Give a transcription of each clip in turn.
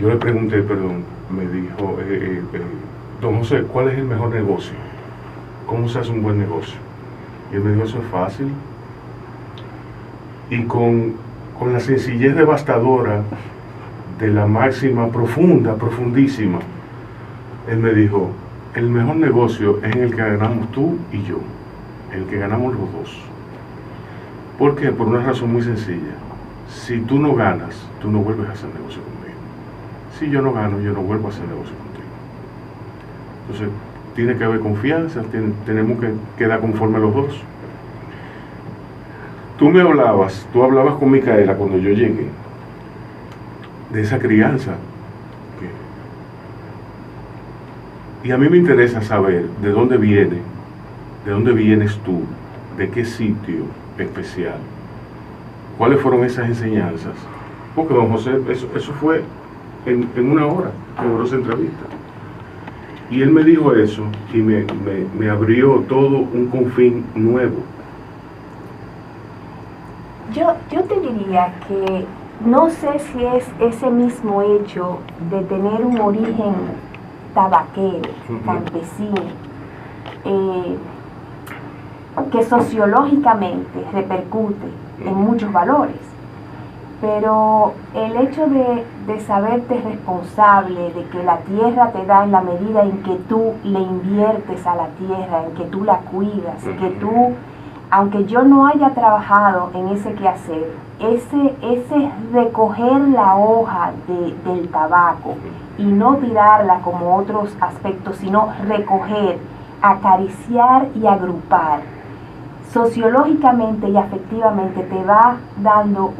Yo le pregunté, perdón, me dijo, don José, ¿cuál es el mejor negocio? ¿Cómo se hace un buen negocio? Y él me dijo, eso es fácil. Y con la sencillez devastadora de la máxima profunda, profundísima, él me dijo, el mejor negocio es en el que ganamos tú y yo, el que ganamos los dos. ¿Por qué? Por una razón muy sencilla. Si tú no ganas, tú no vuelves a hacer negocio conmigo. Si yo no gano, yo no vuelvo a hacer negocio contigo. Entonces, tiene que haber confianza, tenemos que quedar conforme los dos. Tú hablabas con Micaela cuando yo llegué, de esa crianza. Y a mí me interesa saber de dónde vienes tú, de qué sitio especial, cuáles fueron esas enseñanzas. Porque don José, eso fue en una hora que duró esa entrevista. Y él me dijo eso y me abrió todo un confín nuevo. Yo te diría que no sé si es ese mismo hecho de tener un origen tabaquero, campesino, que sociológicamente repercute en muchos valores, pero el hecho de saberte responsable, de que la tierra te da en la medida en que tú le inviertes a la tierra, en que tú la cuidas, que tú, aunque yo no haya trabajado en ese quehacer, ese recoger la hoja del tabaco y no tirarla como otros aspectos, sino recoger, acariciar y agrupar, sociológicamente y afectivamente te va dando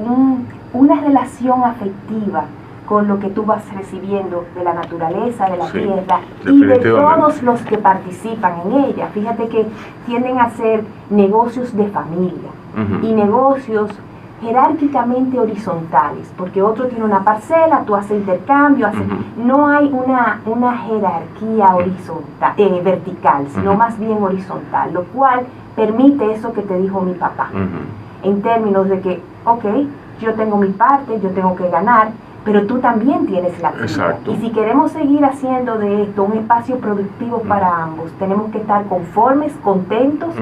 una relación afectiva con lo que tú vas recibiendo de la naturaleza, de la tierra y de todos los que participan en ella. Fíjate que tienden a ser negocios de familia y negocios jerárquicamente horizontales, porque otro tiene una parcela, tú haces intercambio, no hay una jerarquía horizontal, vertical, sino más bien horizontal, lo cual permite eso que te dijo mi papá, en términos de que, ok, yo tengo mi parte, yo tengo que ganar, pero tú también tienes la tuya. Y si queremos seguir haciendo de esto un espacio productivo para ambos, tenemos que estar conformes, contentos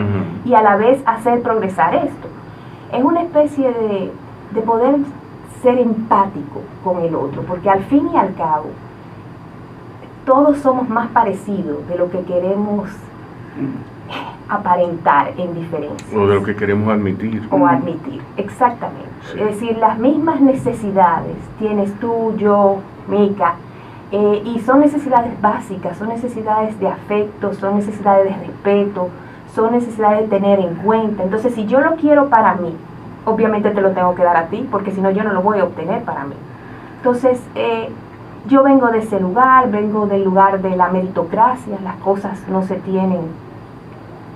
y a la vez hacer progresar esto. Es una especie de poder ser empático con el otro, porque al fin y al cabo, todos somos más parecidos de lo que queremos aparentar en diferencias. O de lo que queremos admitir. O admitir, exactamente. Sí. Es decir, las mismas necesidades tienes tú, yo, Mica, y son necesidades básicas, son necesidades de afecto, son necesidades de respeto, son necesidades de tener en cuenta. Entonces, si yo lo quiero para mí, obviamente te lo tengo que dar a ti, porque si no yo no lo voy a obtener para mí. Entonces, yo vengo de ese lugar, vengo del lugar de la meritocracia, las cosas no se tienen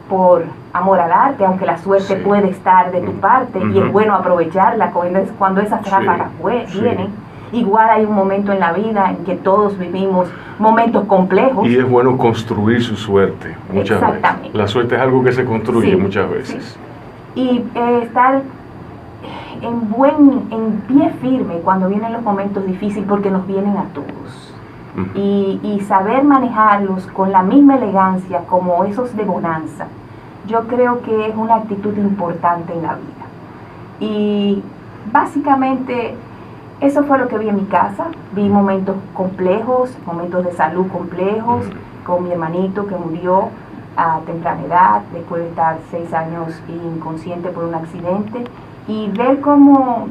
por amor al arte, aunque la suerte puede estar de tu parte y es bueno aprovecharla cuando esas ráfagas vienen. Igual hay un momento en la vida en que todos vivimos momentos complejos. Y es bueno construir su suerte muchas veces. La suerte es algo que se construye muchas veces. Y estar en pie firme cuando vienen los momentos difíciles, porque nos vienen a todos. Y saber manejarlos con la misma elegancia como esos de bonanza, yo creo que es una actitud importante en la vida. Y básicamente eso fue lo que vi en mi casa. Vi momentos complejos, momentos de salud complejos, con mi hermanito que murió a temprana edad, después de estar 6 años inconsciente por un accidente, y ver cómo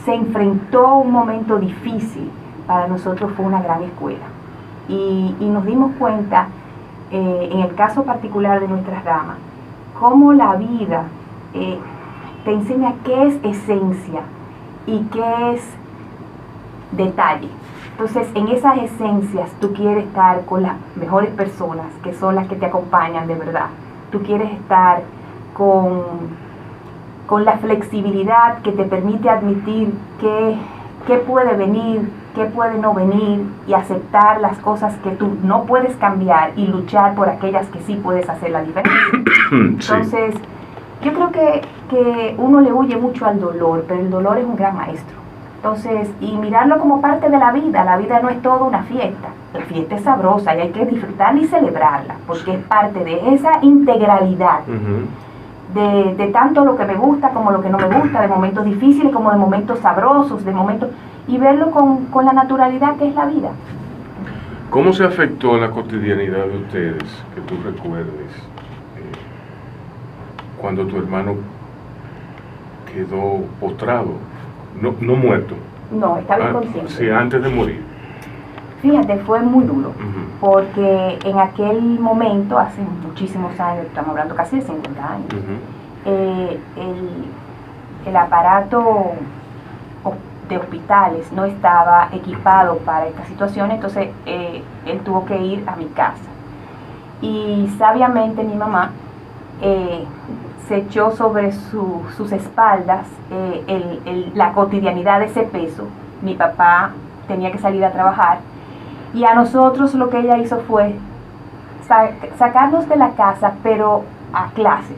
se enfrentó un momento difícil. Para nosotros fue una gran escuela. Y nos dimos cuenta, en el caso particular de nuestras ramas, cómo la vida te enseña qué es esencia y qué es detalle. Entonces, en esas esencias tú quieres estar con las mejores personas, que son las que te acompañan de verdad. Tú quieres estar con la flexibilidad que te permite admitir qué puede venir, qué puede no venir, y aceptar las cosas que tú no puedes cambiar y luchar por aquellas que sí puedes hacer la diferencia. Entonces, yo creo que uno le huye mucho al dolor, pero el dolor es un gran maestro. Entonces, y mirarlo como parte de la vida no es todo una fiesta, la fiesta es sabrosa y hay que disfrutarla y celebrarla, porque es parte de esa integralidad de tanto lo que me gusta como lo que no me gusta, de momentos difíciles como de momentos sabrosos, de momentos, y verlo con la naturalidad que es la vida. ¿Cómo se afectó la cotidianidad de ustedes, que tú recuerdes, cuando tu hermano quedó postrado? No muerto. No, estaba inconsciente. Sí, antes de morir. Fíjate, fue muy duro, porque en aquel momento, hace muchísimos años, estamos hablando casi de 50 años, el aparato de hospitales no estaba equipado para esta situación, entonces él tuvo que ir a mi casa. Y sabiamente mi mamá se echó sobre sus espaldas la cotidianidad de ese peso. Mi papá tenía que salir a trabajar y a nosotros lo que ella hizo fue sacarnos de la casa, pero a clases.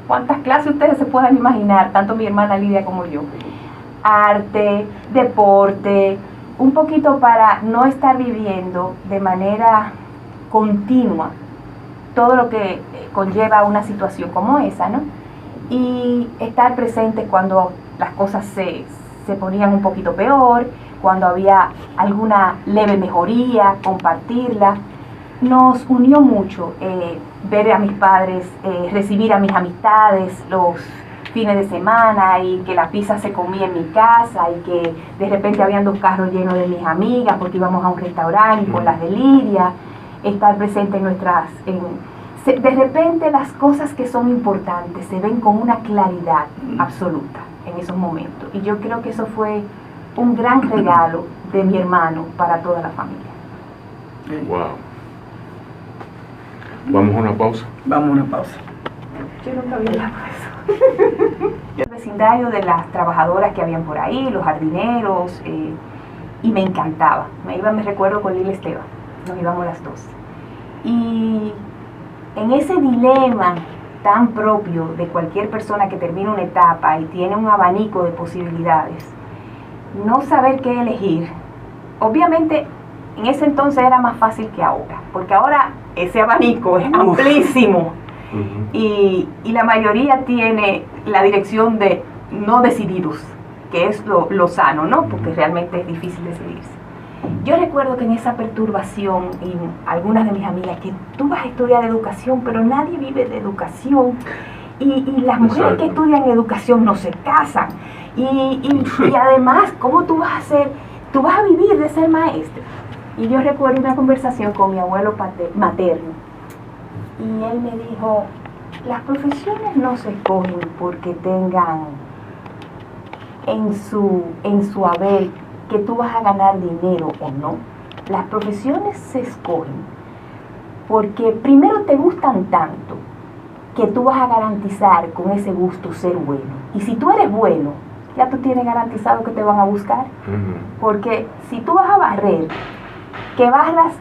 ¿Cuántas clases ustedes se puedan imaginar? Tanto mi hermana Lidia como yo. Arte, deporte, un poquito para no estar viviendo de manera continua todo lo que conlleva una situación como esa, ¿no? Y estar presente cuando las cosas se ponían un poquito peor, cuando había alguna leve mejoría, compartirla. Nos unió mucho ver a mis padres, recibir a mis amistades los fines de semana, y que la pizza se comía en mi casa, y que de repente habían 2 carros llenos de mis amigas porque íbamos a un restaurante con las de Lidia, estar presente en de repente las cosas que son importantes se ven con una claridad absoluta en esos momentos, y yo creo que eso fue un gran regalo de mi hermano para toda la familia. Wow. ¿Vamos a una pausa? Vamos a una pausa. Yo nunca había hablado de eso. El vecindario de las trabajadoras que habían por ahí, los jardineros, y me encantaba. Me recuerdo con Lila Esteban, nos íbamos las dos. Y en ese dilema tan propio de cualquier persona que termina una etapa y tiene un abanico de posibilidades, no saber qué elegir, obviamente en ese entonces era más fácil que ahora, porque ahora ese abanico es amplísimo. Y la mayoría tiene la dirección de no decididos, que es lo sano, ¿no? Porque realmente es difícil decidirse. Yo recuerdo que en esa perturbación, y algunas de mis amigas, que tú vas a estudiar educación, pero nadie vive de educación, y las mujeres que estudian educación no se casan, y además, ¿cómo tú vas a hacer? Tú vas a vivir de ser maestra. Y yo recuerdo una conversación con mi abuelo materno, y él me dijo: las profesiones no se escogen porque tengan en su haber que tú vas a ganar dinero o no. Las profesiones se escogen porque primero te gustan tanto que tú vas a garantizar con ese gusto ser bueno. Y si tú eres bueno, ya tú tienes garantizado que te van a buscar. Porque si tú vas a barrer, que barras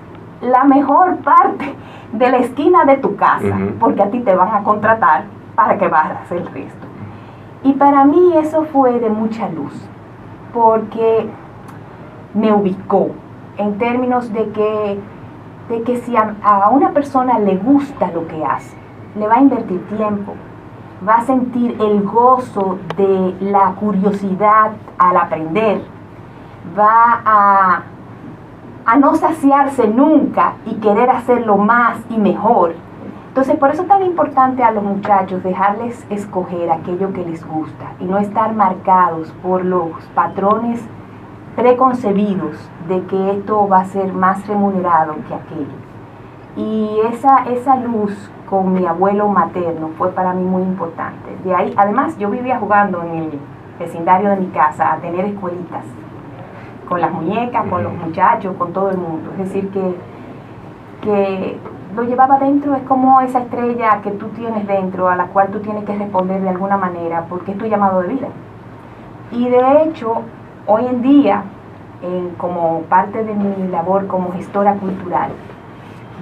la mejor parte de la esquina de tu casa, porque a ti te van a contratar para que barras el resto. Y para mí eso fue de mucha luz, porque me ubicó en términos de que si a una persona le gusta lo que hace, le va a invertir tiempo, va a sentir el gozo de la curiosidad al aprender, va a no saciarse nunca y querer hacerlo más y mejor. Entonces, por eso es tan importante a los muchachos dejarles escoger aquello que les gusta y no estar marcados por los patrones preconcebidos de que esto va a ser más remunerado que aquello. Y esa luz con mi abuelo materno fue para mí muy importante. De ahí, además, yo vivía jugando en el vecindario de mi casa a tener escuelitas con las muñecas, con los muchachos, con todo el mundo. Es decir, que lo llevaba dentro, es como esa estrella que tú tienes dentro, a la cual tú tienes que responder de alguna manera, porque es tu llamado de vida. Y de hecho, hoy en día, como parte de mi labor como gestora cultural,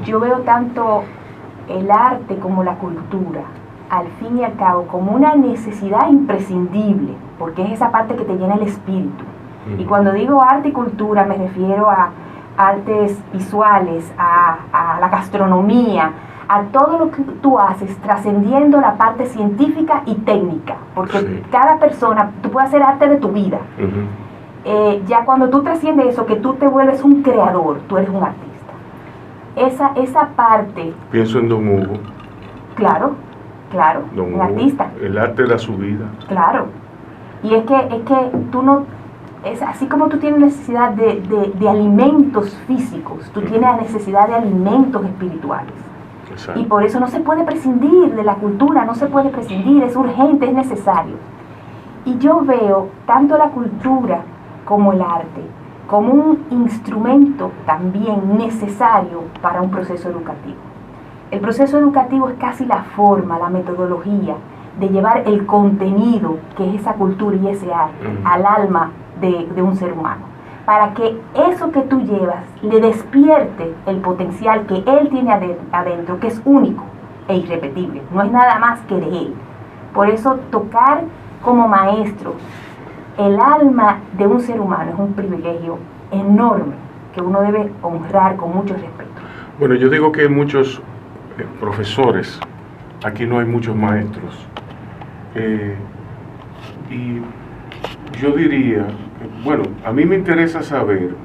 yo veo tanto el arte como la cultura, al fin y al cabo, como una necesidad imprescindible, porque es esa parte que te llena el espíritu. Y cuando digo arte y cultura me refiero a artes visuales, a la gastronomía, a todo lo que tú haces trascendiendo la parte científica y técnica, porque cada persona, tú puedes hacer arte de tu vida. Ya cuando tú trasciendes eso, que tú te vuelves un creador, tú eres un artista. Esa parte... Pienso en Don Hugo. Claro, Don un Hugo, artista. el arte era su vida. Claro. Y es que tú no... Es así como tú tienes necesidad de alimentos físicos, tú tienes la necesidad de alimentos espirituales. Exacto. Y por eso no se puede prescindir de la cultura, no se puede prescindir, es urgente, es necesario. Y yo veo tanto la cultura como el arte como un instrumento también necesario para un proceso educativo. El proceso educativo es casi la forma, la metodología de llevar el contenido, que es esa cultura y ese arte, al alma de un ser humano, para que eso que tú llevas le despierte el potencial que él tiene adentro, que es único e irrepetible, no es nada más que de él. Por eso tocar como maestro el alma de un ser humano es un privilegio enorme que uno debe honrar con mucho respeto. Bueno, yo digo que hay muchos profesores, aquí no hay muchos maestros, y yo diría, bueno, a mí me interesa saber,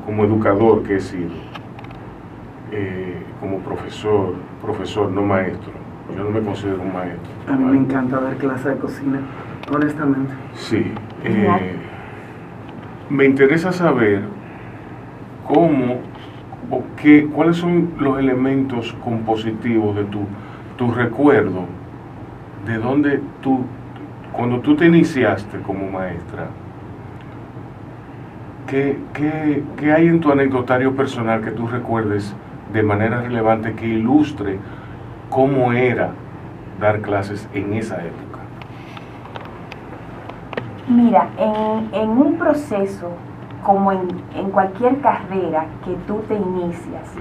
como educador que he sido, como profesor, no maestro, yo no me considero un maestro. A mí me encanta dar clase de cocina, honestamente. Sí, me interesa saber cuáles son los elementos compositivos de tu recuerdo, de dónde cuando tú te iniciaste como maestra, ¿qué hay en tu anecdotario personal que tú recuerdes de manera relevante que ilustre cómo era dar clases en esa época? Mira, en un proceso, como en cualquier carrera que tú te inicias,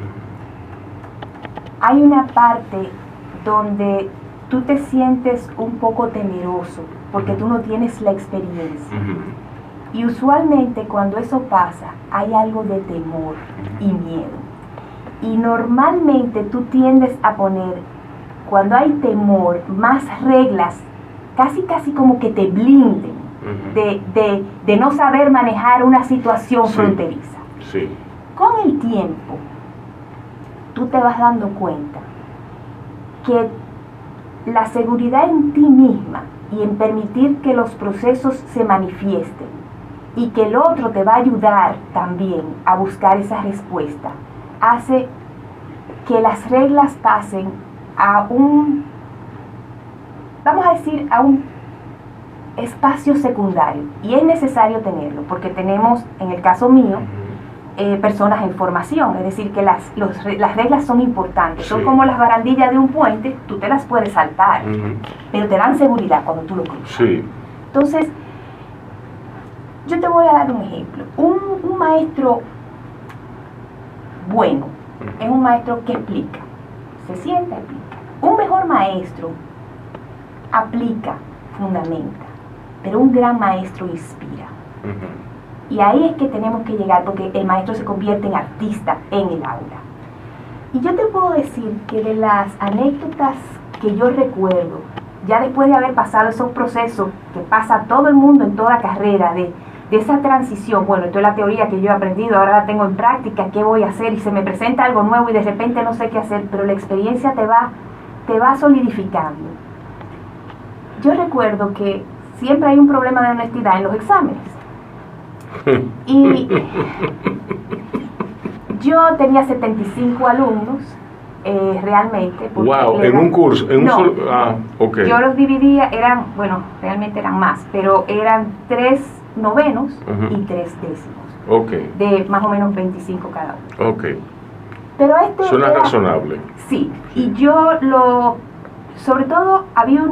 hay una parte donde tú te sientes un poco temeroso porque tú no tienes la experiencia. Y usualmente cuando eso pasa, hay algo de temor y miedo. Y normalmente tú tiendes a poner, cuando hay temor, más reglas, casi como que te blinden de no saber manejar una situación fronteriza. Sí. Con el tiempo, tú te vas dando cuenta que la seguridad en ti misma y en permitir que los procesos se manifiesten y que el otro te va a ayudar también a buscar esa respuesta, hace que las reglas pasen a un espacio secundario. Y es necesario tenerlo, porque tenemos, en el caso mío, personas en formación, es decir, que las reglas son importantes, son como las barandillas de un puente, tú te las puedes saltar, pero te dan seguridad cuando tú lo cruzas. Entonces, yo te voy a dar un ejemplo. Un maestro bueno es un maestro que explica, se sienta, explica. Un mejor maestro aplica, fundamenta, pero un gran maestro inspira. Y ahí es que tenemos que llegar, porque el maestro se convierte en artista en el aula. Y yo te puedo decir que de las anécdotas que yo recuerdo, ya después de haber pasado esos procesos que pasa todo el mundo en toda carrera, de esa transición, bueno, esto es la teoría que yo he aprendido, ahora la tengo en práctica, ¿qué voy a hacer? Y se me presenta algo nuevo y de repente no sé qué hacer, pero la experiencia te va solidificando. Yo recuerdo que siempre hay un problema de honestidad en los exámenes. Y yo tenía 75 alumnos, realmente. Wow, en un curso, en un solo... okay. Yo los dividía, realmente eran más, pero eran 3 novenos y 3 décimos. De más o menos 25 cada uno. Pero suena razonable. Sí, y yo sobre todo había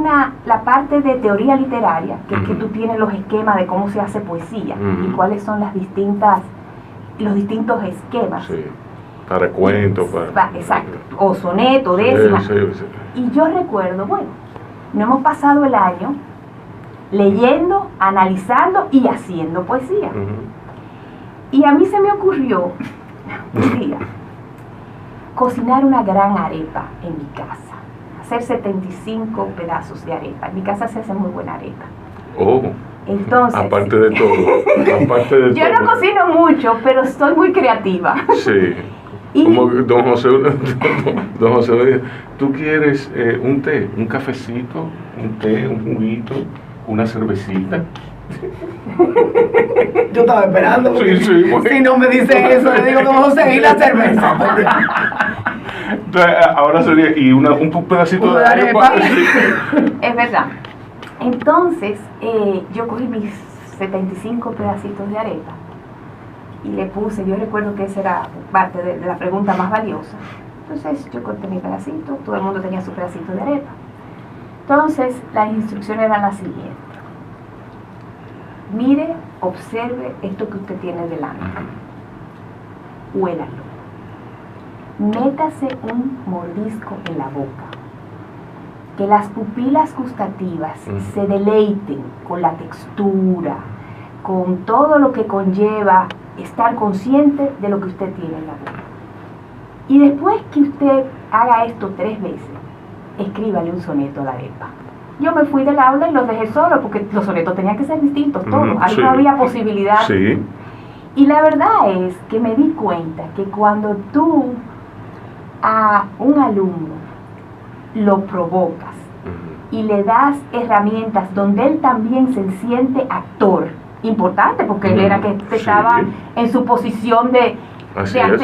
la parte de teoría literaria, que es que tú tienes los esquemas de cómo se hace poesía y cuáles son los distintos esquemas. Sí, para cuentos, exacto, o soneto, décima. Sí. Y yo recuerdo, bueno, no hemos pasado el año leyendo, analizando y haciendo poesía. Y a mí se me ocurrió un día cocinar una gran arepa en mi casa, hacer 75 pedazos de arepa. En mi casa se hace muy buena arepa. Oh. Entonces, Aparte de todo. Yo no cocino mucho, pero soy muy creativa. Sí. Como don José dice, ¿tú quieres un té, un cafecito, un té, un juguito, una cervecita? Yo estaba esperando. Sí, bueno. Si no me dice eso, le digo, don José, ¿y la cerveza? Entonces, ahora sería, y un pedacito de arepa. Es verdad. Entonces, yo cogí mis 75 pedacitos de arepa y le puse, yo recuerdo que esa era parte de la pregunta más valiosa. Entonces, yo corté mi pedacito, todo el mundo tenía su pedacito de arepa. Entonces, las instrucciones eran las siguientes. Mire, observe esto que usted tiene delante. Huélalo. Métase un mordisco en la boca. Que las pupilas gustativas se deleiten con la textura, con todo lo que conlleva estar consciente de lo que usted tiene en la boca. Y después que usted haga esto 3 veces, escríbale un soneto a la arepa. Yo me fui del aula y los dejé solos porque los sonetos tenían que ser distintos todos, ahí no había posibilidad. Sí. Y la verdad es que me di cuenta que cuando tú a un alumno lo provocas y le das herramientas donde él también se siente actor, importante porque él era que estaba en su posición de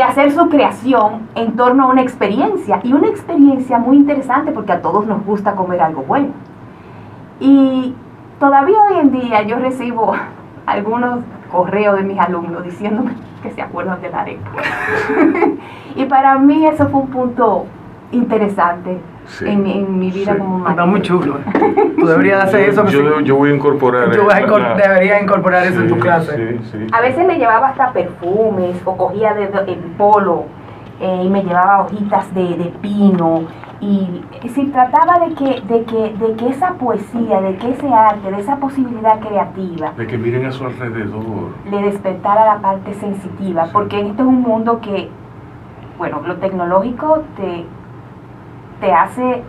hacer su creación en torno a una experiencia, y una experiencia muy interesante porque a todos nos gusta comer algo bueno. Y todavía hoy en día yo recibo algunos correos de mis alumnos diciéndome que se acuerdan de la arepa. Y para mí eso fue un punto interesante en mi vida como maestra. Está muy chulo. Tú deberías hacer eso. Yo voy a incorporar deberías incorporar eso en tu clase. A veces me llevaba hasta perfumes o cogía el polo y me llevaba hojitas de pino. Y si trataba de que esa poesía, de que ese arte, de esa posibilidad creativa, de que miren a su alrededor, le despertara la parte sensitiva, porque esto es un mundo que, bueno, lo tecnológico te hace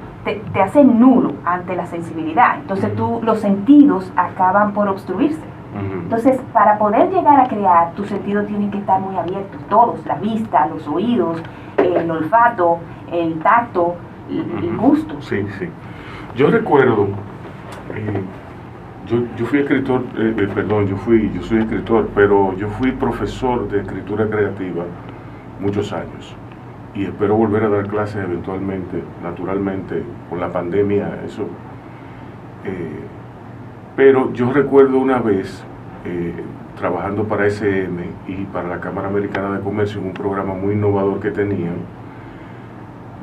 nulo ante la sensibilidad. Entonces los sentidos acaban por obstruirse. Entonces, para poder llegar a crear, tus sentidos tienen que estar muy abiertos, todos, la vista, los oídos, el olfato, el tacto, el gusto. Sí. Yo recuerdo, yo fui escritor, yo soy escritor, pero yo fui profesor de escritura creativa muchos años y espero volver a dar clases eventualmente, naturalmente, con la pandemia, eso. Pero yo recuerdo una vez, trabajando para SM y para la Cámara Americana de Comercio, en un programa muy innovador que tenían,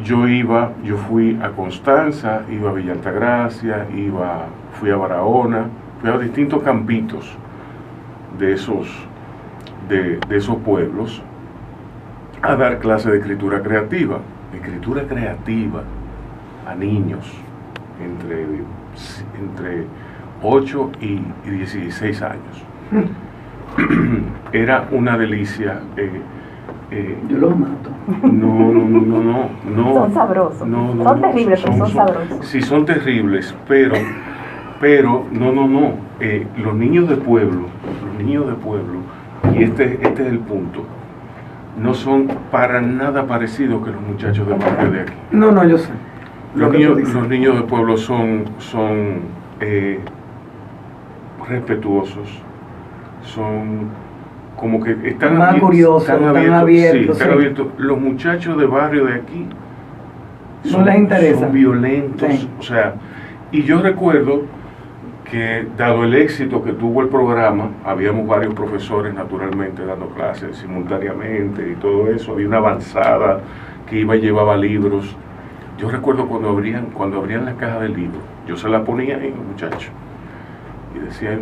yo fui a Constanza, iba a Villa Altagracia, fui a Barahona, fui a distintos campitos de esos pueblos a dar clases de escritura creativa a niños entre 8 y 16 años. Era una delicia. Yo los mato. No. Son sabrosos. Son terribles, pero son sabrosos. Sí, son terribles, pero los niños de pueblo, y este es el punto, no son para nada parecidos que los muchachos de barrio de aquí. No, yo sé. Los niños de pueblo son respetuosos, son como que están más curiosos, están abiertos. Sí, están abiertos. Los muchachos de barrio de aquí no les interesa. Son violentos, o sea, y yo recuerdo que dado el éxito que tuvo el programa, habíamos varios profesores naturalmente dando clases simultáneamente y todo eso, había una avanzada que llevaba libros. Yo recuerdo cuando abrían la caja del libro, yo se la ponía ahí, muchachos, y decía,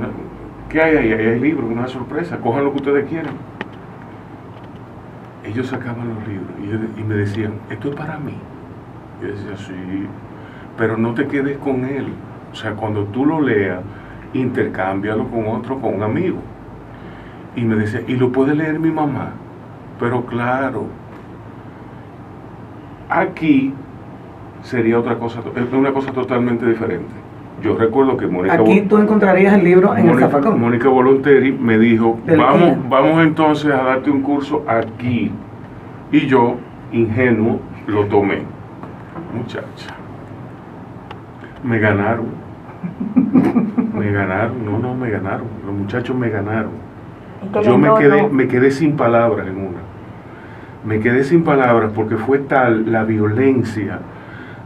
¿qué hay ahí? Hay libros, una sorpresa, cojan lo que ustedes quieran. Ellos sacaban los libros y me decían, esto es para mí. Yo decía, sí, pero no te quedes con él. O sea, cuando tú lo leas intercámbialo con otro, con un amigo. Y me decía, ¿y lo puede leer mi mamá? Pero claro, aquí sería una cosa totalmente diferente. Yo recuerdo que Aquí tú encontrarías el libro en el zafacón. Mónica Volonteri me dijo, vamos entonces a darte un curso aquí. Y yo, ingenuo, lo tomé. Muchacha, me ganaron. Me ganaron. Los muchachos me ganaron. Yo me quedé sin palabras en una. Me quedé sin palabras porque fue tal la violencia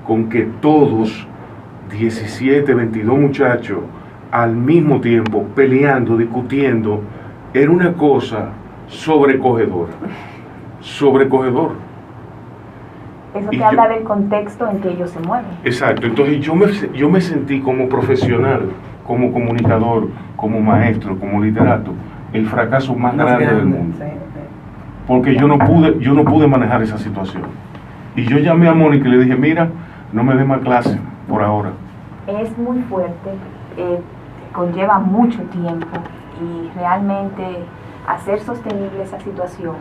con que todos, 17, 22 muchachos, al mismo tiempo, peleando, discutiendo, era una cosa sobrecogedora. Eso te habla del contexto en que ellos se mueven. Exacto, entonces yo me sentí como profesional, como comunicador, como maestro, como literato, el fracaso más grande del mundo. Porque yo no pude manejar esa situación. Y yo llamé a Mónica y le dije, mira, no me dé más clase por ahora. Es muy fuerte, conlleva mucho tiempo y realmente hacer sostenible esa situación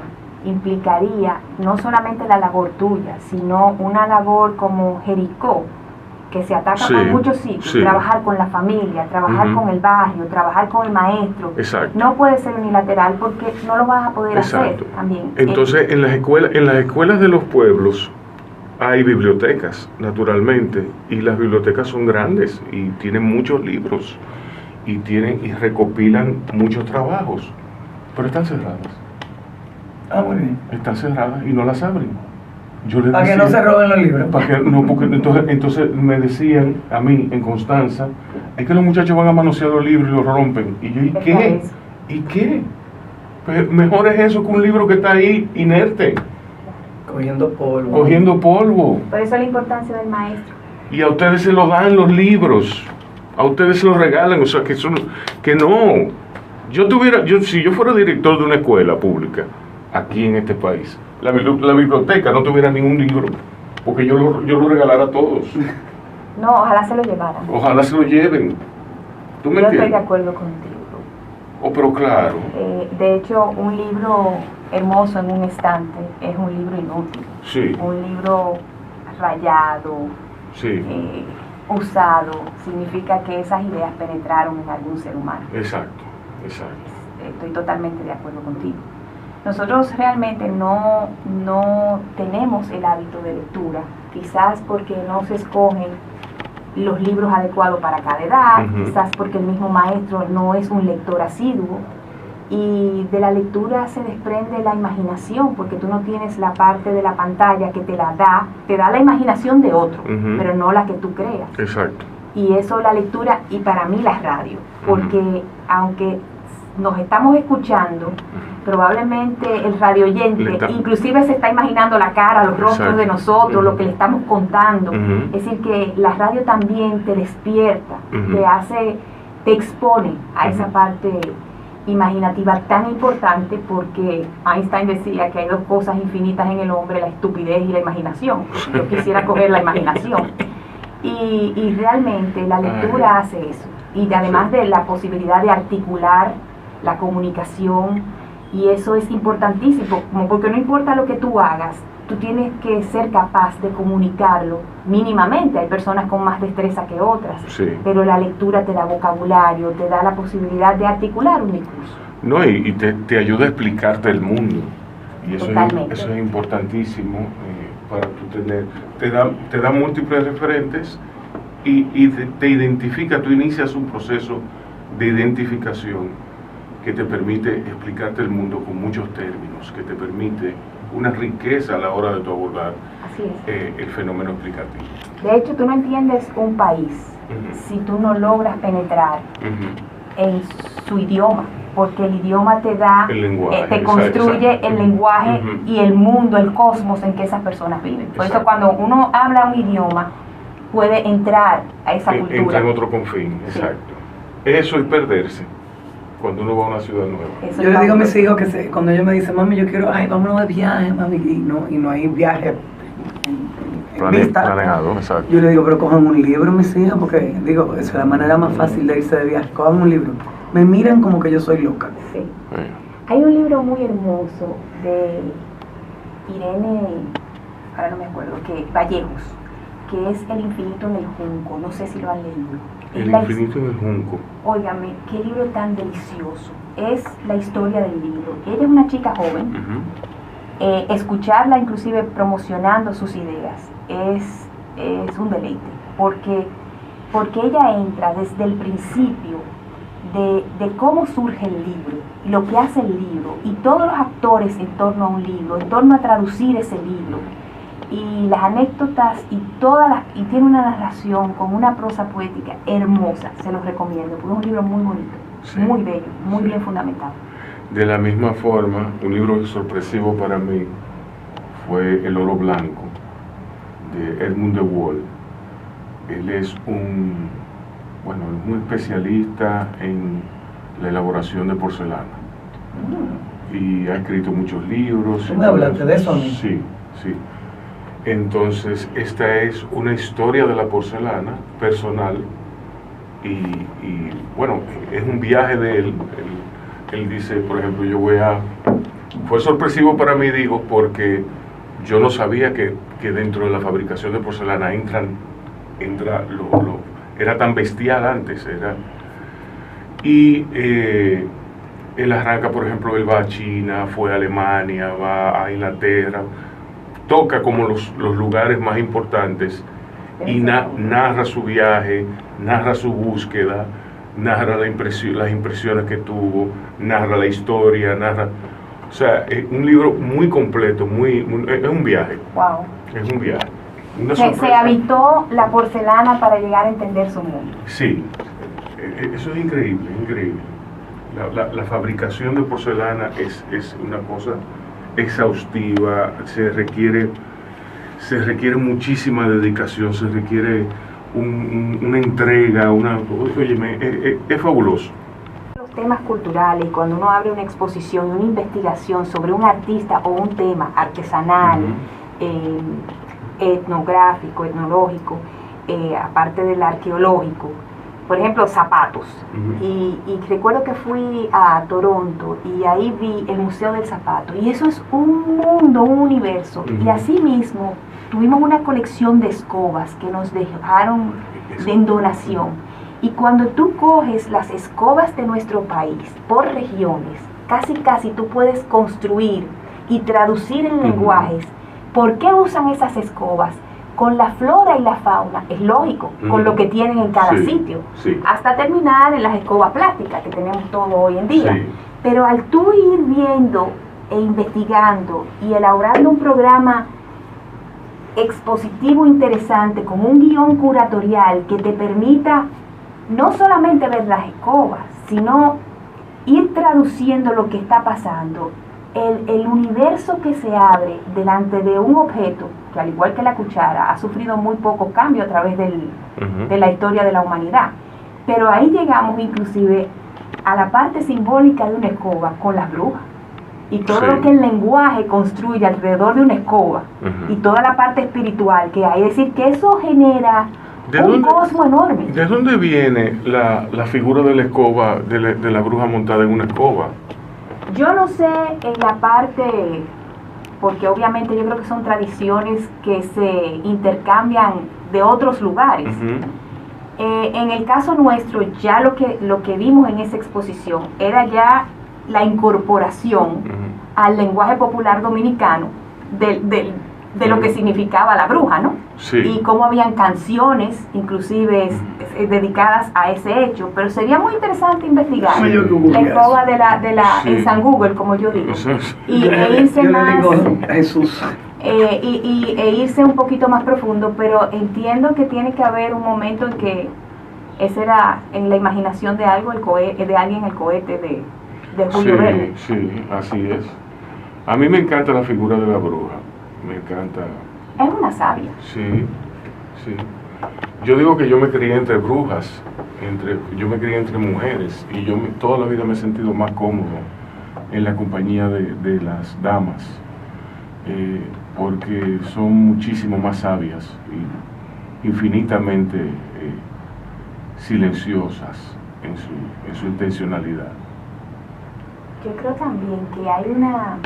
implicaría no solamente la labor tuya, sino una labor como Jericó, que se ataca por muchos sitios, trabajar con la familia, trabajar con el barrio, trabajar con el maestro. Exacto. No puede ser unilateral porque no lo vas a poder hacer también. Entonces, en las escuelas de los pueblos hay bibliotecas, naturalmente, y las bibliotecas son grandes y tienen muchos libros y recopilan muchos trabajos, pero están cerradas. Ah, muy bien. Están cerradas y no las abren. Para que no se roben los libros. Porque entonces me decían a mí en Constanza, es que los muchachos van a manosear los libros y los rompen. Y yo, ¿y qué? ¿Y qué? Pues mejor es eso que un libro que está ahí inerte. Cogiendo polvo. Por eso la importancia del maestro. Y a ustedes se los dan los libros. A ustedes se los regalan. O sea, que no. Si yo fuera director de una escuela pública aquí en este país, la biblioteca no tuviera ningún libro, porque yo lo regalara a todos. No, ojalá se lo llevaran. Ojalá se lo lleven. ¿Tú me entiendes? Estoy de acuerdo contigo. Pero claro. De hecho, un libro hermoso en un estante es un libro inútil. Sí. Un libro rayado, usado, significa que esas ideas penetraron en algún ser humano. Exacto. Estoy totalmente de acuerdo contigo. Nosotros realmente no tenemos el hábito de lectura, quizás porque no se escogen los libros adecuados para cada edad, quizás porque el mismo maestro no es un lector asiduo, y de la lectura se desprende la imaginación, porque tú no tienes la parte de la pantalla que te da la imaginación de otro, pero no la que tú creas. Exacto. Y eso la lectura, y para mí la radio, porque aunque nos estamos escuchando, probablemente el radio oyente inclusive se está imaginando la cara, los rostros de nosotros, lo que le estamos contando. Es decir, que la radio también te despierta, te expone a esa parte imaginativa tan importante, porque Einstein decía que hay dos cosas infinitas en el hombre, la estupidez y la imaginación. Yo quisiera coger la imaginación. Y realmente la lectura hace eso. Y además de la posibilidad de articular la comunicación, y eso es importantísimo, porque no importa lo que tú hagas, tú tienes que ser capaz de comunicarlo mínimamente. Hay personas con más destreza que otras, pero la lectura te da vocabulario, te da la posibilidad de articular un discurso. No, y te ayuda a explicarte el mundo, y eso es importantísimo para tú tener, te da múltiples referentes y te identifica, tú inicias un proceso de identificación que te permite explicarte el mundo con muchos términos, que te permite una riqueza a la hora de tu abordar el fenómeno explicativo. De hecho, tú no entiendes un país si tú no logras penetrar en su idioma, porque el idioma te da, el lenguaje, te construye el lenguaje y el mundo, el cosmos en que esas personas viven. Por eso cuando uno habla un idioma, puede entrar a esa cultura. Entra en otro confín, exacto. Eso es perderse cuando uno va a una ciudad nueva. Yo le digo a mis hijos que cuando ellos me dicen, mami, yo quiero, vámonos de viaje, mami, y no hay viaje vista. Planeado, exacto. Yo le digo, pero cojan un libro, mis hijas, porque digo, esa es la manera más fácil de irse de viaje. Cojan un libro. Me miran como que yo soy loca. Sí. Sí. Hay un libro muy hermoso de Irene, ahora no me acuerdo, Vallejos, que es El infinito en el junco. No sé si lo han leído. Es El la infinito en el junco. Óigame, qué libro tan delicioso. Es la historia del libro. Ella es una chica joven. Ujú. Escucharla inclusive promocionando sus ideas es un deleite, porque ella entra desde el principio de cómo surge el libro, lo que hace el libro, y todos los actores en torno a un libro, en torno a traducir ese libro, y las anécdotas, y tiene una narración con una prosa poética hermosa. Se los recomiendo, porque es un libro muy bonito, Sí. muy bello, muy Sí. bien fundamentado. De la misma forma, un libro sorpresivo para mí fue El oro blanco, de Edmund de Waal. Él es un especialista en la elaboración de porcelana y ha escrito muchos libros. ¿Tú me hablaste de eso a mí? Sí, sí. Entonces, esta es una historia de la porcelana personal y bueno, es un viaje de él. Él dice, por ejemplo, fue sorpresivo para mí, digo, porque yo no sabía que dentro de la fabricación de porcelana era tan bestial antes, y él arranca, por ejemplo, él va a China, fue a Alemania, va a Inglaterra, toca como los lugares más importantes y narra su viaje, narra su búsqueda, narra las impresiones que tuvo, narra la historia, o sea, es un libro muy completo, es un viaje. Wow. Es un viaje. Una Se sorpresa. habitó la porcelana para llegar a entender su mundo. Sí, eso es increíble, increíble. La fabricación de porcelana es una cosa exhaustiva, se requiere muchísima dedicación, se requiere una entrega, es fabuloso. Los temas culturales, cuando uno abre una exposición, una investigación sobre un artista o un tema artesanal, etnográfico, etnológico, aparte del arqueológico, por ejemplo, zapatos. Y recuerdo que fui a Toronto y ahí vi el Museo del Zapato, y eso es un mundo, un universo. Y asimismo tuvimos una colección de escobas que nos dejaron en donación. Y cuando tú coges las escobas de nuestro país por regiones, casi tú puedes construir y traducir en lenguajes por qué usan esas escobas, con la flora y la fauna, es lógico, con lo que tienen en cada sitio, hasta terminar en las escobas plásticas que tenemos todo hoy en día. Sí. Pero al tú ir viendo e investigando y elaborando un programa expositivo interesante, con un guión curatorial que te permita no solamente ver las escobas, sino ir traduciendo lo que está pasando, el universo que se abre delante de un objeto que, al igual que la cuchara, ha sufrido muy poco cambio a través de la historia de la humanidad. Pero ahí llegamos inclusive a la parte simbólica de una escoba con las brujas, y todo lo que el lenguaje construye alrededor de una escoba, y toda la parte espiritual que hay. Es decir, que eso genera un cosmo enorme. ¿De dónde viene la figura de la escoba, de la bruja montada en una escoba? Yo no sé en la parte, porque obviamente yo creo que son tradiciones que se intercambian de otros lugares. En el caso nuestro, ya lo que vimos en esa exposición era ya la incorporación al lenguaje popular dominicano de lo que significaba la bruja, ¿no? Sí. Y cómo habían canciones, inclusive dedicadas a ese hecho. Pero sería muy interesante investigar la escoba en San Google, como yo digo, e irse más, Jesús. e irse un poquito más profundo. Pero entiendo que tiene que haber un momento en que ese era en la imaginación de alguien el cohete de Julio Verne. Sí, así es. A mí me encanta la figura de la bruja. Me encanta. Es una sabia. Sí. Yo digo que yo me crié entre brujas, yo me crié entre mujeres, y toda la vida me he sentido más cómodo en la compañía de las damas. porque son muchísimo más sabias y infinitamente silenciosas en su intencionalidad. Yo creo también que hay una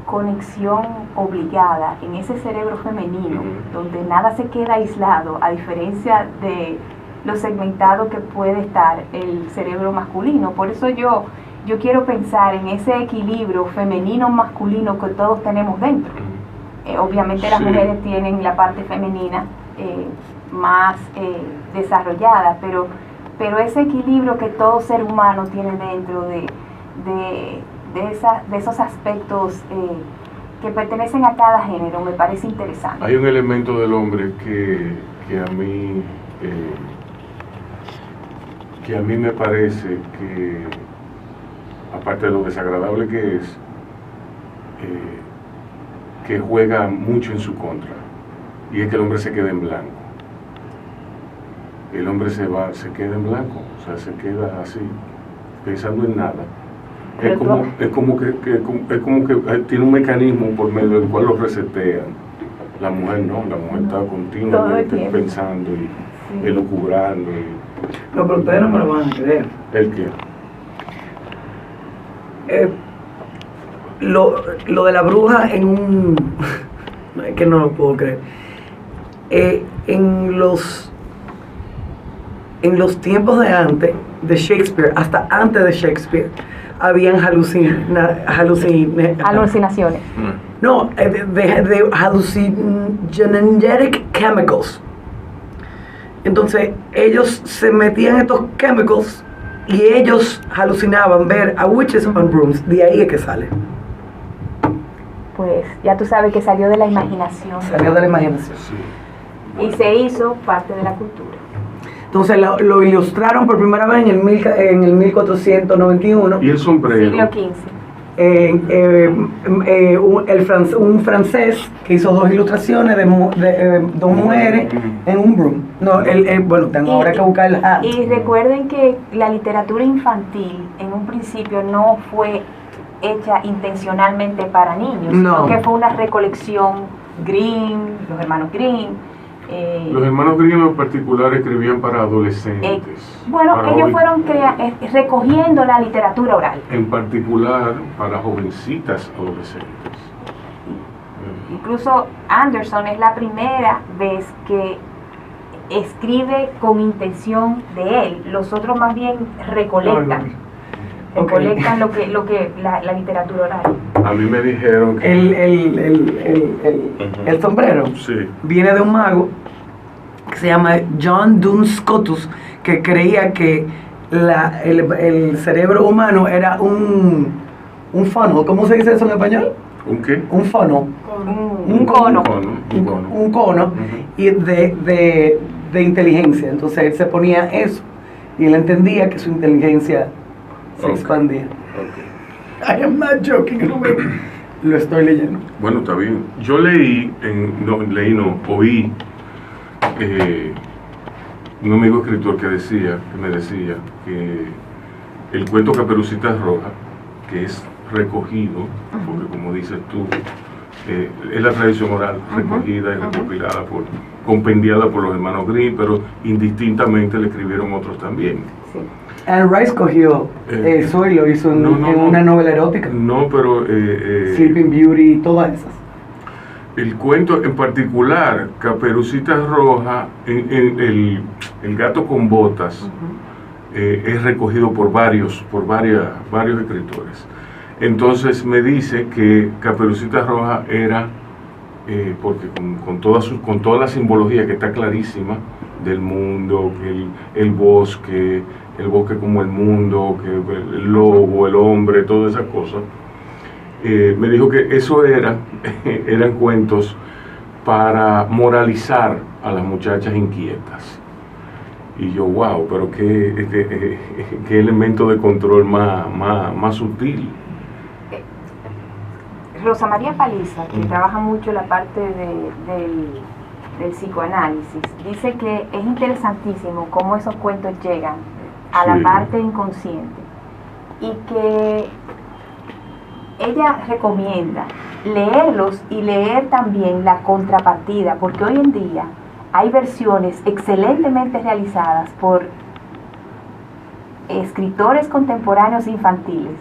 conexión obligada en ese cerebro femenino, donde nada se queda aislado, a diferencia de lo segmentado que puede estar el cerebro masculino. Por eso yo quiero pensar en ese equilibrio femenino-masculino que todos tenemos dentro. Obviamente las mujeres tienen la parte femenina más desarrollada, pero ese equilibrio que todo ser humano tiene dentro de esos aspectos que pertenecen a cada género me parece interesante. Hay un elemento del hombre que a mí me parece que, aparte de lo desagradable que es, que juega mucho en su contra, y es que el hombre se queda en blanco. El hombre se queda en blanco, o sea, se queda así, pensando en nada. Es como que tiene un mecanismo por medio del cual lo resetean. La mujer no, la mujer está continuamente pensando y elucubrando. No, pero ustedes no me lo van a creer. ¿El qué? Lo de la bruja en un... Es que no lo puedo creer. En los tiempos de antes de Shakespeare, hasta antes de Shakespeare, habían alucinaciones. No, de hallucinogenic chemicals. Entonces, ellos se metían estos chemicals y ellos alucinaban ver a witches on brooms. De ahí es que sale. Pues ya tú sabes que salió de la imaginación. Salió de la imaginación. Sí. Y se hizo parte de la cultura. Entonces lo ilustraron por primera vez en el 1491. ¿Y el sombrero? Siglo XV. Un francés que hizo 2 ilustraciones de 2 mujeres en un broom. No, bueno, tengo ahora que buscar el hat. Y recuerden que la literatura infantil en un principio no fue hecha intencionalmente para niños, sino que fue una recolección Grimm, los hermanos Grimm. Los hermanos Grimm en particular escribían para adolescentes. Ellos fueron recogiendo la literatura oral. En particular para jovencitas adolescentes. Incluso Anderson es la primera vez que escribe con intención de él. Los otros más bien recolectan. Recolectan lo que la literatura oral. A mí me dijeron que el sombrero viene de un mago que se llama John Duns Scotus, que creía que el cerebro humano era un funnel. ¿Cómo se dice eso en español? ¿Un qué? Un funnel. Un cono. Un cono y de inteligencia. Entonces él se ponía eso y él entendía que su inteligencia se expandía. I am not joking, lo estoy leyendo. Bueno, está bien. Yo oí un amigo escritor que me decía que el cuento Caperucita Roja, que es recogido, porque como dices tú, es la tradición oral recogida y recopilada compendiada por los hermanos Grimm, pero indistintamente le escribieron otros también. Sí. Anne Rice cogió eso y lo hizo en una novela erótica. No, pero... Sleeping Beauty y todas esas. El cuento en particular, Caperucita Roja, el gato con botas, es recogido por varios escritores. Entonces me dice que Caperucita Roja era, porque con toda la simbología que está clarísima del mundo, que el bosque como el mundo, que el lobo, el hombre, todas esas cosas, me dijo que eso eran cuentos para moralizar a las muchachas inquietas. Y yo, wow, pero qué elemento de control más sutil. Rosa María Paliza, que trabaja mucho la parte del psicoanálisis, dice que es interesantísimo cómo esos cuentos llegan a la parte inconsciente y que ella recomienda leerlos y leer también la contrapartida, porque hoy en día hay versiones excelentemente realizadas por escritores contemporáneos infantiles,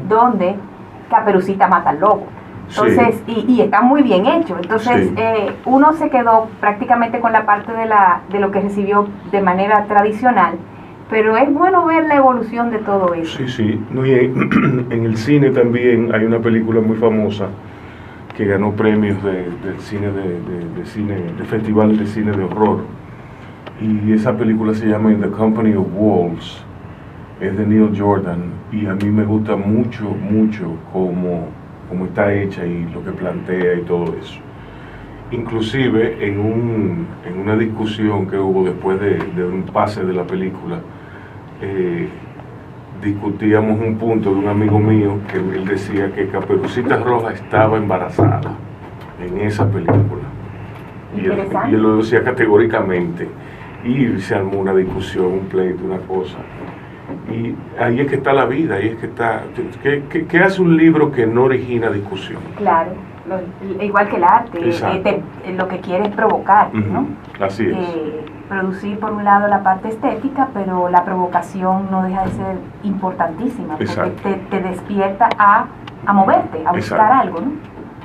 donde Caperucita mata al lobo. Entonces, sí. y está muy bien hecho. Entonces, sí. Uno se quedó prácticamente con la parte de lo que recibió de manera tradicional, pero es bueno ver la evolución de todo eso. Sí, sí. No, y en el cine también hay una película muy famosa que ganó premios del cine de Festival de Cine de Horror. Y esa película se llama In the Company of Wolves. Es de Neil Jordan. Y a mí me gusta mucho, mucho cómo está hecha y lo que plantea y todo eso. Inclusive en una discusión que hubo después de un pase de la película, discutíamos un punto de un amigo mío que él decía que Caperucita Roja estaba embarazada en esa película. Y él lo decía categóricamente. Y se armó una discusión, un pleito, una cosa. Y ahí es que está la vida, ahí es que está. ¿Qué hace un libro que no origina discusión? Claro, igual que el arte, lo que quiere es provocar, ¿no? Así es. Producir por un lado la parte estética, pero la provocación no deja de ser importantísima, porque te despierta a moverte, a buscar algo, ¿no?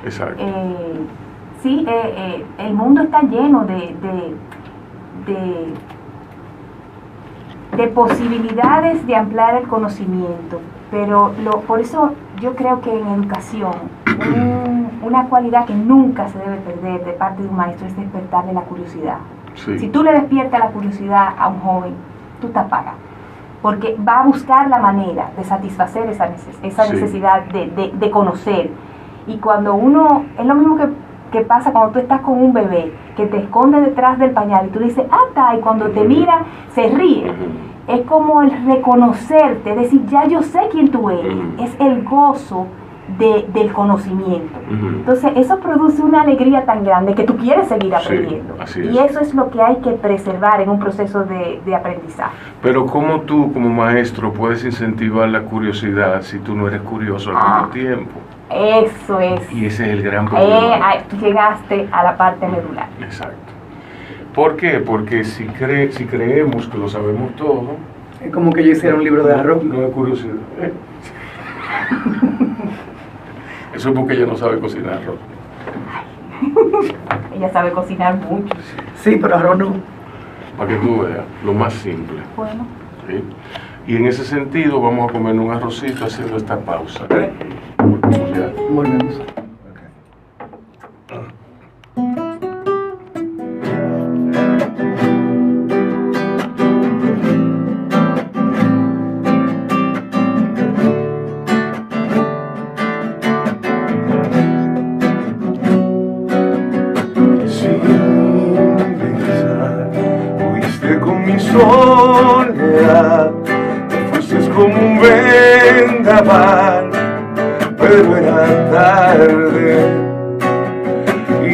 Exacto. Sí, el mundo está lleno de posibilidades de ampliar el conocimiento, pero por eso yo creo que en educación una cualidad que nunca se debe perder de parte de un maestro es despertarle la curiosidad. Sí. Si tú le despiertas la curiosidad a un joven, tú te apagas, porque va a buscar la manera de satisfacer esa necesidad de conocer. Y cuando uno, es lo mismo que pasa cuando tú estás con un bebé que te esconde detrás del pañal y tú dices, y cuando te mira se ríe. Es como el reconocerte, decir, ya yo sé quién tú eres. Es el gozo del conocimiento. Entonces eso produce una alegría tan grande que tú quieres seguir aprendiendo. Y eso es lo que hay que preservar en un proceso de aprendizaje. Pero ¿cómo tú como maestro puedes incentivar la curiosidad si tú no eres curioso al mismo tiempo? Eso es. Y ese es el gran problema. Tú llegaste a la parte medular. Exacto. ¿Por qué? Porque si creemos que lo sabemos todo... Es como que yo hiciera un libro de arroz. No es curiosidad. Eso es porque ella no sabe cocinar arroz. Ella sabe cocinar mucho. Sí, pero arroz no. Para que tú veas, lo más simple. Bueno. ¿Sí? Y en ese sentido vamos a comer un arrocito haciendo esta pausa. Volvemos. Soledad, te fuiste como un vendaval, pero era tarde y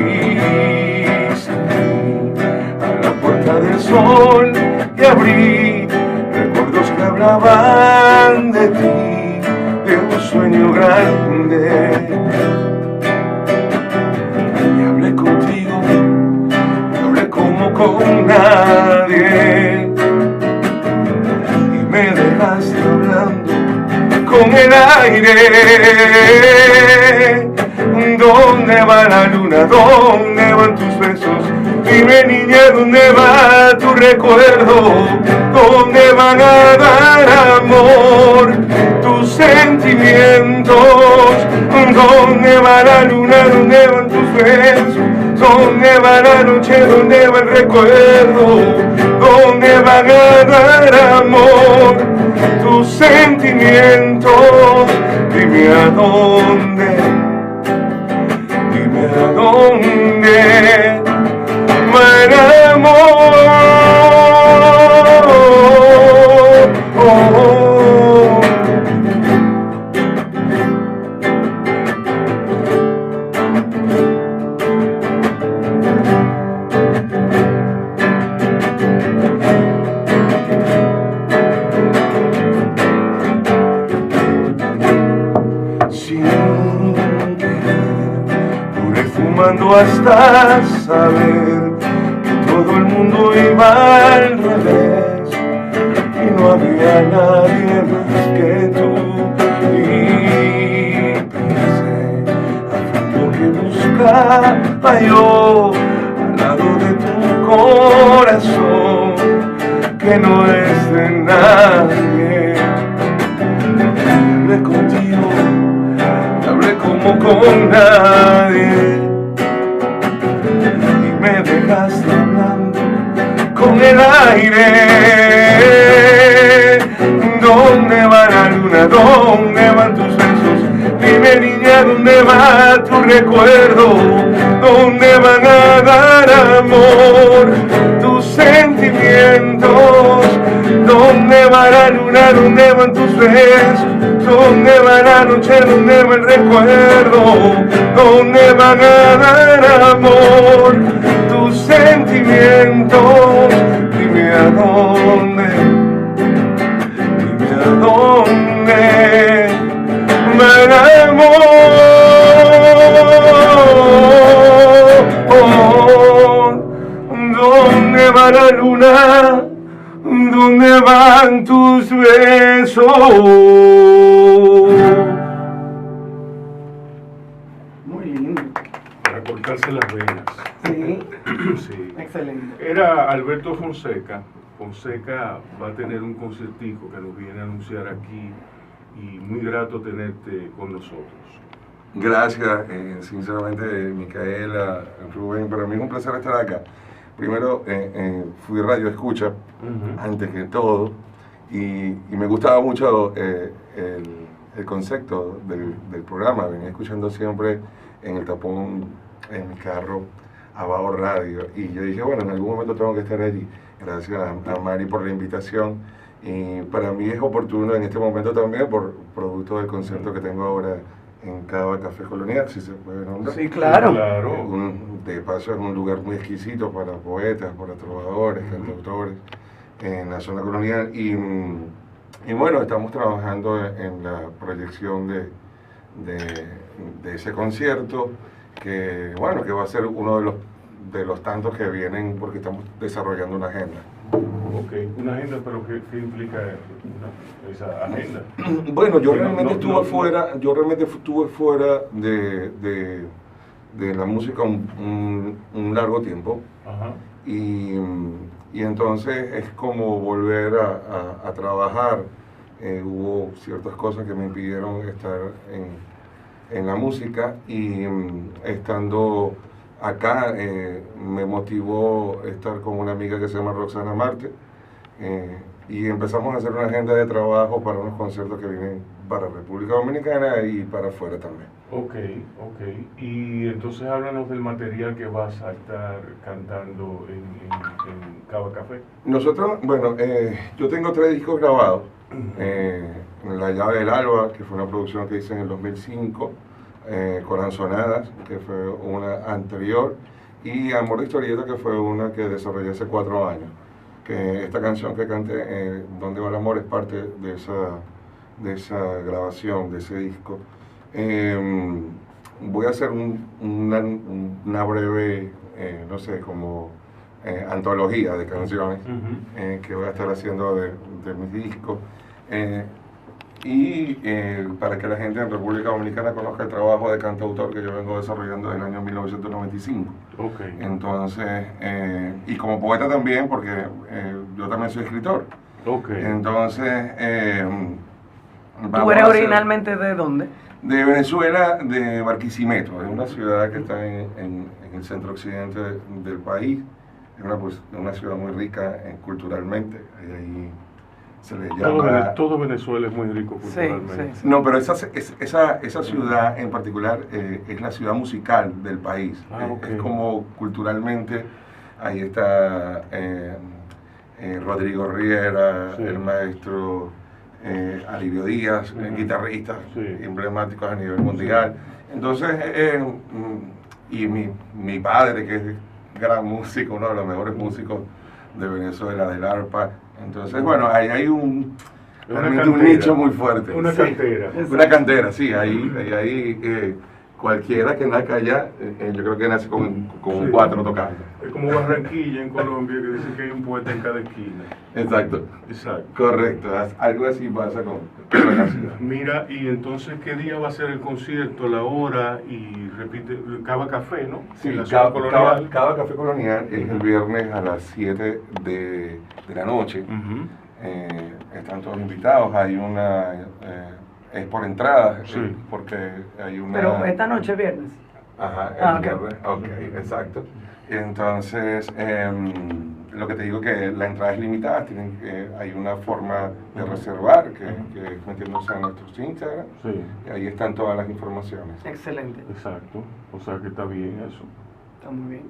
salí a la puerta del sol y abrí recuerdos que hablaban de ti, de un sueño grande, y hablé contigo, y hablé como con nadie. Me dejaste hablando con el aire. ¿Dónde va la luna? ¿Dónde van tus besos? Dime, niña, ¿dónde va tu recuerdo? ¿Dónde van a dar amor tus sentimientos? ¿Dónde va la luna? ¿Dónde van tus besos? ¿Dónde va la noche? ¿Dónde va el recuerdo? ¿Dónde van a dar amor tus sentimientos? Dime a dónde, dime a dónde va el amor. fumando hasta saber que todo el mundo iba al revés y no había nadie más que tú. Y pensé a fondo que buscaba yo al lado de tu corazón, que no es de nadie. Hablé contigo, hablé como con nadie, y me dejaste hablando con el aire. ¿Dónde va la luna? ¿Dónde van tus besos? Dime, niña, ¿dónde va tu recuerdo? ¿Dónde van a dar amor tus sentimientos? ¿Dónde va la luna? ¿Dónde van tus besos? ¿Dónde va la noche? ¿Dónde va el recuerdo? ¿Dónde van a dar amor tus sentimientos? Dime a dónde, dime a dónde va el amor. ¿Dónde va la luna? ¿Dónde van tus besos? Muy lindo. Para cortarse las venas. Sí, Sí. excelente. Era Alberto Fonseca. Fonseca va a tener un concertico que nos viene a anunciar aquí y muy grato tenerte con nosotros. Gracias, sinceramente, Micaela, Rubén, para mí es un placer estar acá. Primero, fui radio escucha antes que todo y me gustaba mucho el concepto del programa. Venía escuchando siempre en el tapón, en mi carro, abajo radio, y yo dije, bueno, en algún momento tengo que estar allí. Gracias a Mari por la invitación, y para mí es oportuno en este momento también por producto del concierto que tengo ahora en Cava Café Colonial, si se puede nombrar. Sí, claro. De paso es un lugar muy exquisito para poetas, para trovadores, cantautores en la zona colonial, y bueno, estamos trabajando en la proyección de ese concierto, que bueno, que va a ser uno de los tantos que vienen, porque estamos desarrollando una agenda. Ok, una agenda, pero ¿qué implica esa agenda? Bueno, yo realmente estuve fuera de la música un largo tiempo. Ajá. Y entonces es como volver a trabajar. Hubo ciertas cosas que me impidieron estar en la música, y estando acá me motivó estar con una amiga que se llama Roxana Marte, y empezamos a hacer una agenda de trabajo para unos conciertos que vienen para República Dominicana y para afuera también. Ok. Y entonces háblanos del material que vas a estar cantando en Cava Café. Nosotros, bueno, yo tengo 3 discos grabados. La llave del alba, que fue una producción que hice en el 2005, Corazonadas, que fue una anterior, y Amor de Historieta, que fue una que desarrollé hace 4 años. Que esta canción que canté, Donde va el amor, es parte de esa grabación, de ese disco. Voy a hacer una breve, no sé, como antología de canciones que voy a estar haciendo de mis discos. Y para que la gente en República Dominicana conozca el trabajo de cantautor que yo vengo desarrollando desde el año 1995. Okay. Entonces, y como poeta también, porque yo también soy escritor. Okay. Entonces, ¿tú eres originalmente de dónde? De Venezuela, de Barquisimeto. Es una ciudad que está en el centro occidente del país. Es una ciudad muy rica culturalmente. Ahí se le llama... Todo Venezuela es muy rico culturalmente. Sí. No, pero esa ciudad en particular es la ciudad musical del país. Okay. Es como culturalmente, ahí está Rodrigo Riera, sí, el maestro Alivio Díaz, guitarristas emblemáticos a nivel mundial. Entonces, y mi padre, que es gran músico, uno de los mejores músicos de Venezuela, del arpa. Entonces, bueno, ahí hay un nicho muy fuerte. Una cantera. Una cantera, sí. Ahí cualquiera que nazca allá, yo creo que nace con un Sí. 4 tocando. Es como Barranquilla en Colombia, que dice que hay un poeta en cada esquina. Exacto. Exacto. Correcto, algo así pasa con la ciudad. Mira, y entonces, ¿qué día va a ser el concierto, la hora? Y repite, Cava Café, ¿no? Sí, En la zona colonial. Cava Café Colonial es el viernes a las 7 de la noche. Ujú. Están todos invitados, hay una... es por entrada, Sí. porque hay una... Pero esta noche, viernes. Ajá, el Ok. viernes. Ok, exacto. Entonces, lo que te digo que la entrada es limitada, hay una forma de reservar que es metiéndose en nuestros Instagram, Sí, y ahí están todas las informaciones. Excelente. exacto. O sea que está bien eso. Está muy bien.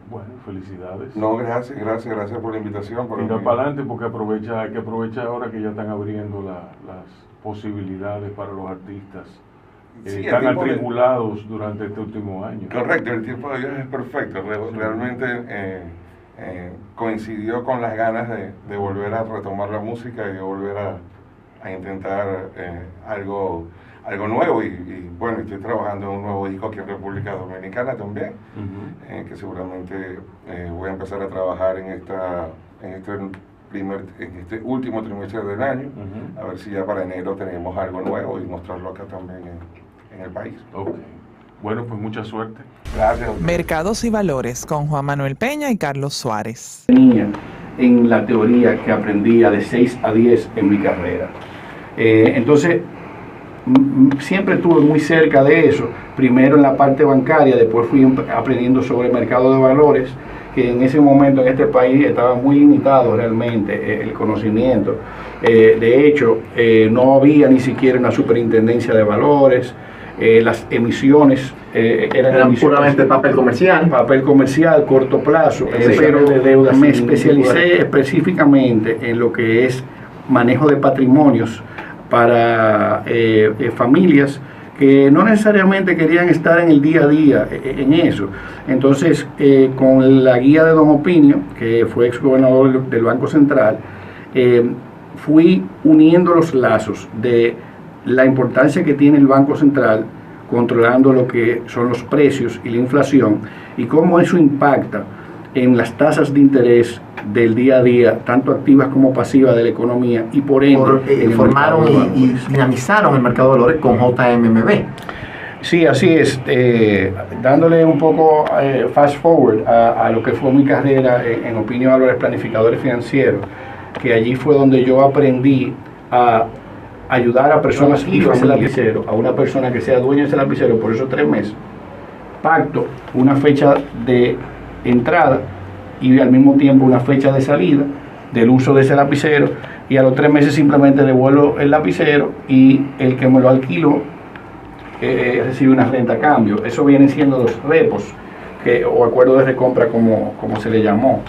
Bueno, felicidades. No, gracias por la invitación. Tira para adelante porque hay que aprovechar ahora que ya están abriendo las posibilidades para los artistas. Sí, el Están tiempo de- atribulados durante este último año. Correcto, el tiempo de Dios es perfecto. Realmente coincidió con las ganas de volver a retomar la música y de volver a intentar algo nuevo. Y bueno, estoy trabajando en un nuevo disco aquí en República Dominicana también, Ujú. que seguramente voy a empezar a trabajar en este último trimestre del año, Ujú. a ver si ya para enero tenemos algo nuevo y mostrarlo acá también en el país. Ok. Bueno, pues mucha suerte. Gracias. a ustedes. Mercados y Valores con Juan Manuel Peña y Carlos Suárez. Tenía en la teoría que aprendía de 6 a 10 en mi carrera. Entonces, siempre estuve muy cerca de eso, primero en la parte bancaria, después fui aprendiendo sobre mercado de valores, que en ese momento en este país estaba muy limitado realmente el conocimiento. De hecho, no había ni siquiera una superintendencia de valores, las emisiones eran emisiones, puramente papel comercial, corto plazo, Sí. pero De deuda me sin especialicé ningún- específicamente en lo que es manejo de patrimonios para familias que no necesariamente querían estar en el día a día en eso. Entonces, con la guía de Don Opinio, que fue exgobernador del Banco Central, fui uniendo los lazos de la importancia que tiene el Banco Central controlando lo que son los precios y la inflación y cómo eso impacta en las tasas de interés del día a día, tanto activas como pasivas de la economía y por ende en el formaron mercado de y valores. dinamizaron el mercado de valores con JMMB. Sí, así es. Dándole un poco fast forward a lo que fue mi carrera en Opinión Valores Planificadores Financieros, que allí fue donde yo aprendí a ayudar a personas y ese lapicero, a una persona que sea dueña de ese lapicero por esos 3 meses. Pacto, una fecha de entrada y al mismo tiempo una fecha de salida del uso de ese lapicero, y a los 3 meses simplemente devuelvo el lapicero y el que me lo alquiló recibe una renta a cambio. Eso vienen siendo los repos o acuerdos de recompra como se le llamó.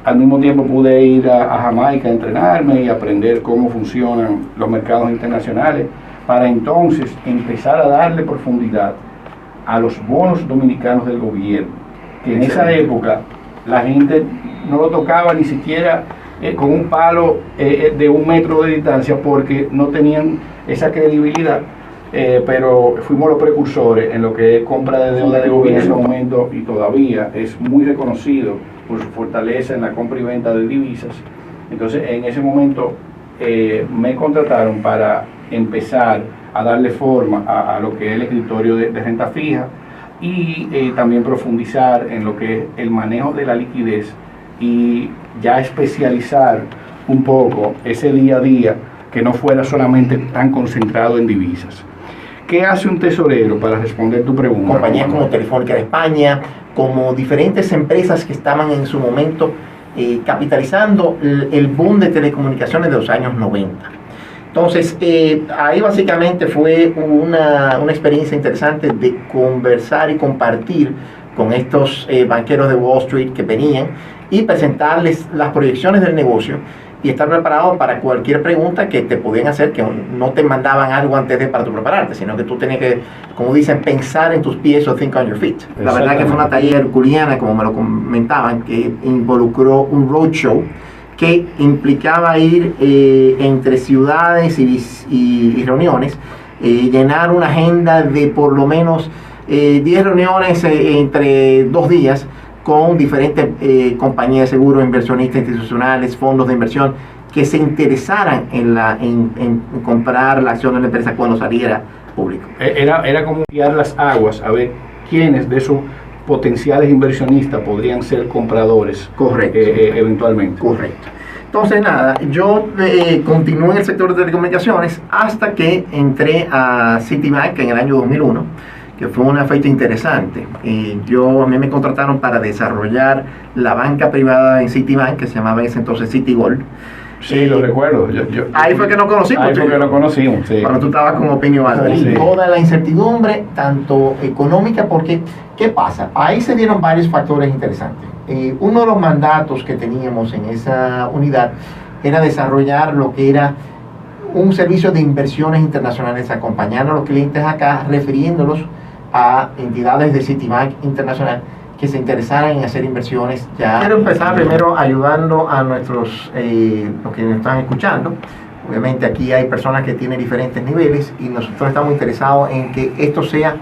Al mismo tiempo pude ir a Jamaica a entrenarme y aprender cómo funcionan los mercados internacionales para entonces empezar a darle profundidad a los bonos dominicanos del gobierno, que en esa época la gente no lo tocaba ni siquiera con un palo de 1 metro de distancia porque no tenían esa credibilidad. Pero fuimos los precursores en lo que es compra de deuda de gobierno en ese momento, y todavía es muy reconocido por su fortaleza en la compra y venta de divisas. Entonces en ese momento me contrataron para empezar a darle forma a lo que es el escritorio de renta fija y también profundizar en lo que es el manejo de la liquidez y ya especializar un poco ese día a día que no fuera solamente tan concentrado en divisas. ¿Qué hace un tesorero, para responder tu pregunta? Compañías como Telefónica de España, como diferentes empresas que estaban en su momento capitalizando el boom de telecomunicaciones de los años 90. Entonces, ahí básicamente fue una experiencia interesante de conversar y compartir con estos banqueros de Wall Street que venían y presentarles las proyecciones del negocio y estar preparado para cualquier pregunta que te podían hacer, que no te mandaban algo antes para tu prepararte, sino que tú tenías que, como dicen, pensar en tus pies o think on your feet. La verdad que fue una tarea herculeana, como me lo comentaban, que involucró un roadshow que implicaba ir entre ciudades y reuniones llenar una agenda de por lo menos 10 reuniones entre 2 días con diferentes compañías de seguro, inversionistas institucionales, fondos de inversión que se interesaran en comprar la acción de la empresa cuando saliera público. Era como guiar las aguas, a ver quiénes de esos potenciales inversionistas podrían ser compradores. Correcto. Eventualmente. Correcto. Entonces, nada, yo continué en el sector de telecomunicaciones hasta que entré a Citibank en el año 2001, que fue una fecha interesante. A mí me contrataron para desarrollar la banca privada en Citibank, que se llamaba en ese entonces Citigold. Sí, lo recuerdo. Ahí fue que nos conocimos. Ahí fue que nos conocimos, sí. Cuando tú estabas con Opinión Alta. Sí. Y toda la incertidumbre, tanto económica, porque, ¿qué pasa? Ahí se dieron varios factores interesantes. Uno de los mandatos que teníamos en esa unidad era desarrollar lo que era un servicio de inversiones internacionales, acompañando a los clientes acá, refiriéndolos a entidades de Citibank Internacional que se interesaran en hacer inversiones ya. Quiero empezar primero ayudando a nuestros, los que nos están escuchando. Obviamente aquí hay personas que tienen diferentes niveles y nosotros estamos interesados en que esto sea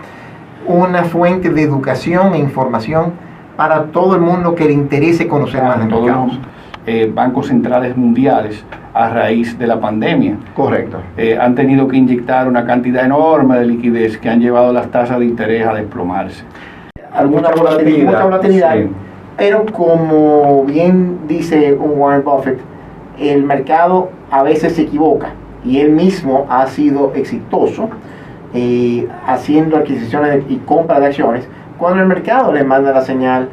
una fuente de educación e información para todo el mundo que le interese conocer más de todos mercados. los bancos centrales mundiales, a raíz de la pandemia, Correcto. han tenido que inyectar una cantidad enorme de liquidez que han llevado las tasas de interés a desplomarse. Mucha volatilidad, sí. Pero como bien dice un Warren Buffett, el mercado a veces se equivoca y él mismo ha sido exitoso haciendo adquisiciones y compra de acciones cuando el mercado le manda la señal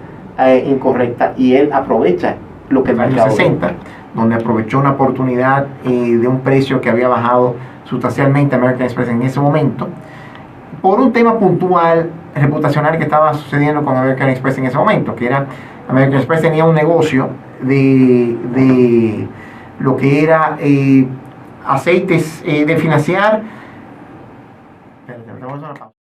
incorrecta y él aprovecha lo que el mercado 60, donde aprovechó una oportunidad de un precio que había bajado sustancialmente American Express en ese momento por un tema puntual reputacional que estaba sucediendo con American Express en ese momento, que era American Express tenía un negocio de lo que era aceites de financiar. Espérate, vamos a una pausa.